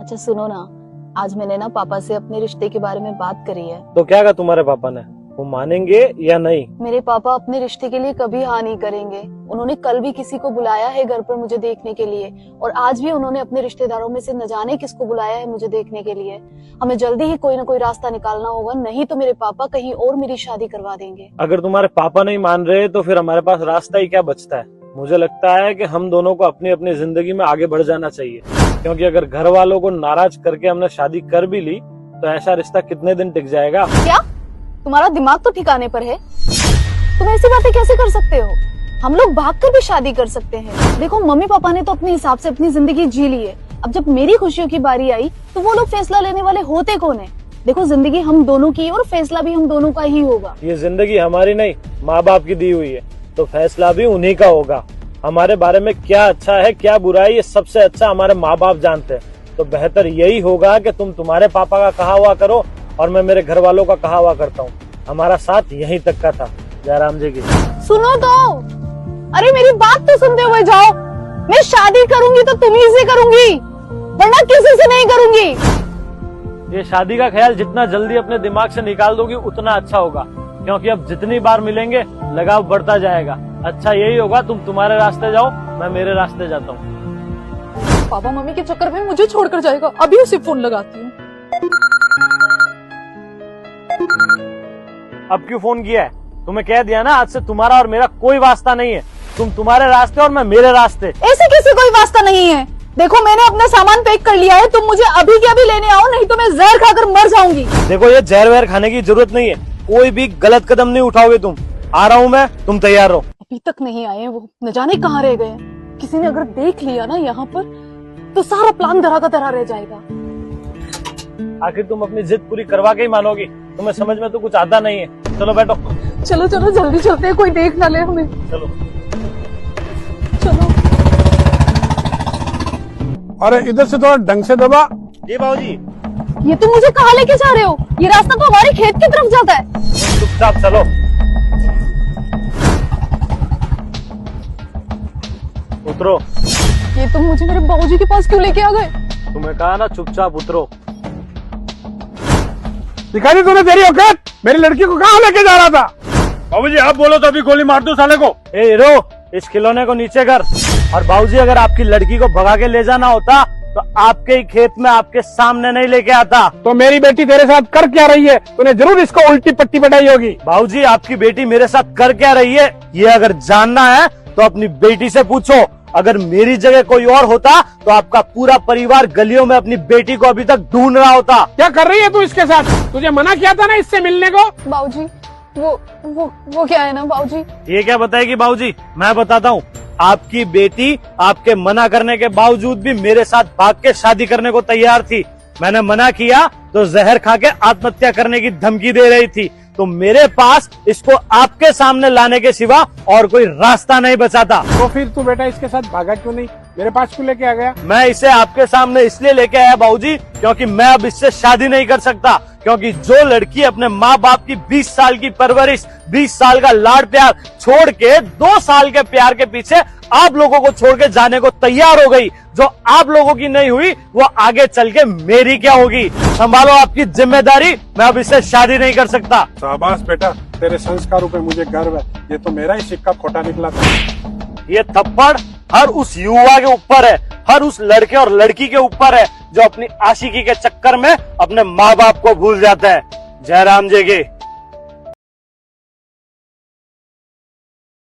अच्छा सुनो ना, आज मैंने ना पापा से अपने रिश्ते के बारे में बात करी है। तो क्या कहा तुम्हारे पापा ने? वो मानेंगे या नहीं? मेरे पापा अपने रिश्ते के लिए कभी हाँ नहीं करेंगे। उन्होंने कल भी किसी को बुलाया है घर पर मुझे देखने के लिए, और आज भी उन्होंने अपने रिश्तेदारों में से न जाने किसको बुलाया है मुझे देखने के लिए। हमें जल्दी ही कोई ना कोई रास्ता निकालना होगा, नहीं तो मेरे पापा कहीं और मेरी शादी करवा देंगे। अगर तुम्हारे पापा नहीं मान रहे तो फिर हमारे पास रास्ता ही क्या बचता है? मुझे लगता है कि हम दोनों को अपनी अपनी जिंदगी में आगे बढ़ जाना चाहिए, क्योंकि अगर घर वालों को नाराज करके हमने शादी कर भी ली तो ऐसा रिश्ता कितने दिन टिक जाएगा? क्या तुम्हारा दिमाग तो ठिकाने पर है? तुम ऐसी बातें कैसे कर सकते हो? हम लोग भागकर भी शादी कर सकते हैं। देखो मम्मी पापा ने तो अपने हिसाब से अपनी जिंदगी जी ली है, अब जब मेरी खुशियों की बारी आई तो वो लोग फैसला लेने वाले होते कौन है? देखो जिंदगी हम दोनों की है और फैसला भी हम दोनों का ही होगा। ये जिंदगी हमारी नहीं, माँ बाप की दी हुई है, तो फैसला भी उन्हीं का होगा। हमारे बारे में क्या अच्छा है क्या बुरा है ये सबसे अच्छा हमारे माँ बाप जानते हैं। तो बेहतर यही होगा कि तुम तुम्हारे पापा का कहा हुआ करो और मैं मेरे घर वालों का कहा हुआ करता हूँ। हमारा साथ यहीं तक का था। जयराम जी की सुनो तो, अरे मेरी बात तो सुनते हुए जाओ। मैं शादी करूंगी तो तुम्ही से करूंगी, वरना किसी से नहीं करूंगी। ये शादी का ख्याल जितना जल्दी अपने दिमाग से निकाल दोगी उतना अच्छा होगा, क्योंकि अब जितनी बार मिलेंगे लगाव बढ़ता जाएगा। अच्छा यही होगा, तुम तुम्हारे रास्ते जाओ, मैं मेरे रास्ते जाता हूँ। पापा मम्मी के चक्कर में मुझे छोड़कर जाएगा। अभी उसे फोन लगाती हूँ। अब क्यों फोन किया है? तुम्हें कह दिया ना, आज से तुम्हारा और मेरा कोई वास्ता नहीं है। तुम तुम्हारे रास्ते और मैं मेरे रास्ते। ऐसे किसी कोई वास्ता नहीं है। देखो मैंने अपना सामान पैक कर लिया है, तुम मुझे अभी के अभी लेने आओ, नहीं तो मैं जहर खाकर मर जाऊंगी। देखो ये जहर वहर खाने की जरूरत नहीं है, कोई भी गलत कदम नहीं उठाओगे तुम। आ रहा हूँ मैं, तुम तैयार रहो। अभी तक नहीं आए वो, न जाने कहाँ रह गए। किसी ने अगर देख लिया ना यहाँ पर तो सारा प्लान धरा का धरा रह जाएगा। आखिर तुम अपनी जिद पूरी करवा के ही मानोगी? तुम्हें समझ में तो कुछ आता नहीं है। चलो बैठो। चलो चलो जल्दी चलते हैं, कोई देख ना ले हमें। चलो चलो। अरे इधर से थोड़ा ढंग से दबा। जी बाबूजी। ये तुम मुझे कहाँ लेके जा रहे हो? ये रास्ता तो हमारे खेत की तरफ जाता है। चुपचाप चलो। उतरो। ये तुम मुझे मेरे बाबूजी के पास क्यों लेके आ गए? तुम्हें कहा ना चुपचाप उतरो। दिखा दी तूने तेरी औकात? मेरी लड़की को कहाँ लेके जा रहा था? बाबूजी आप बोलो तो अभी गोली मार दो साले को। ए रो, इस खिलौने को नीचे कर। और बाबूजी अगर आपकी लड़की को भगा के ले जाना होता तो आपके ही खेत में आपके सामने नहीं लेके आता। तो मेरी बेटी तेरे साथ कर क्या रही है? तूने जरूर इसको उल्टी पट्टी पटाई होगी। बाबूजी आपकी बेटी मेरे साथ कर क्या रही है ये अगर जानना है तो अपनी बेटी से पूछो। अगर मेरी जगह कोई और होता तो आपका पूरा परिवार गलियों में अपनी बेटी को अभी तक ढूंढ रहा होता। क्या कर रही है तू इसके साथ? तुझे मना किया था ना इससे मिलने को। बाबूजी वो क्या है ना बाबूजी। ये क्या बताएगी बाबूजी? मैं बताता हूँ। आपकी बेटी आपके मना करने के बावजूद भी मेरे साथ भाग के शादी करने को तैयार थी। मैंने मना किया तो जहर खा के आत्महत्या करने की धमकी दे रही थी। तो मेरे पास इसको आपके सामने लाने के सिवा और कोई रास्ता नहीं बचा था। तो फिर तू बेटा इसके साथ भागा क्यों नहीं? मेरे पास क्यों लेके आ गया? मैं इसे आपके सामने इसलिए लेके आया बाबूजी, क्योंकि मैं अब इससे शादी नहीं कर सकता। क्योंकि जो लड़की अपने माँ बाप की 20 साल की परवरिश, 20 साल का लाड प्यार छोड़ के 2 साल के प्यार के पीछे आप लोगों को छोड़ के जाने को तैयार हो गई, जो आप लोगों की नहीं हुई वो आगे चल के मेरी क्या होगी? संभालो आपकी जिम्मेदारी। मैं अब इससे शादी नहीं कर सकता। शाबाश बेटा, तेरे संस्कारों पे मुझे गर्व है। ये तो मेरा ही सिक्का खोटा निकला था। ये थप्पड़ हर उस युवा के ऊपर है, हर उस लड़के और लड़की के ऊपर है जो अपनी आशिकी के चक्कर में अपने माँ बाप को भूल जाता है। जयराम जी की